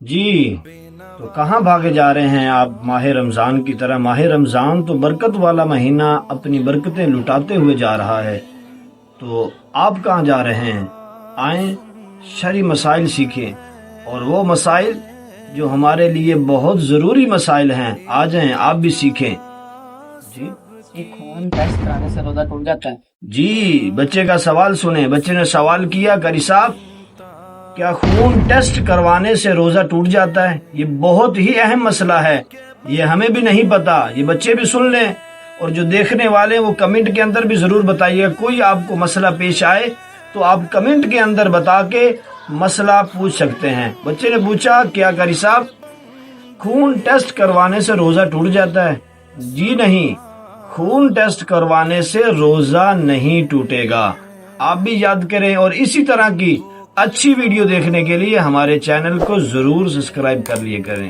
جی تو کہاں بھاگے جا رہے ہیں آپ ماہ رمضان کی طرح؟ ماہ رمضان تو برکت والا مہینہ اپنی برکتیں لٹاتے ہوئے جا رہا ہے، تو آپ کہاں جا رہے ہیں؟ آئیں شرعی مسائل سیکھیں، اور وہ مسائل جو ہمارے لیے بہت ضروری مسائل ہیں، آ جائیں آپ بھی سیکھیں۔ جی خون ٹیسٹ کرانے سے روزہ ٹوٹ جاتا ہے؟ جی، بچے کا سوال سنیں۔ بچے نے سوال کیا، قاری صاحب کیا خون ٹیسٹ کروانے سے روزہ ٹوٹ جاتا ہے؟ یہ بہت ہی اہم مسئلہ ہے، یہ ہمیں بھی نہیں پتا، یہ بچے بھی سن لیں، اور جو دیکھنے والے وہ کمنٹ کے اندر بھی ضرور بتائیے۔ کوئی آپ کو مسئلہ پیش آئے تو آپ کمنٹ کے اندر بتا کے مسئلہ پوچھ سکتے ہیں۔ بچے نے پوچھا کیا قاری صاحب خون ٹیسٹ کروانے سے روزہ ٹوٹ جاتا ہے؟ جی نہیں، خون ٹیسٹ کروانے سے روزہ نہیں ٹوٹے گا۔ آپ بھی یاد کریں، اور اسی طرح کی اچھی ویڈیو دیکھنے کے لیے ہمارے چینل کو ضرور سبسکرائب کر لیے کریں۔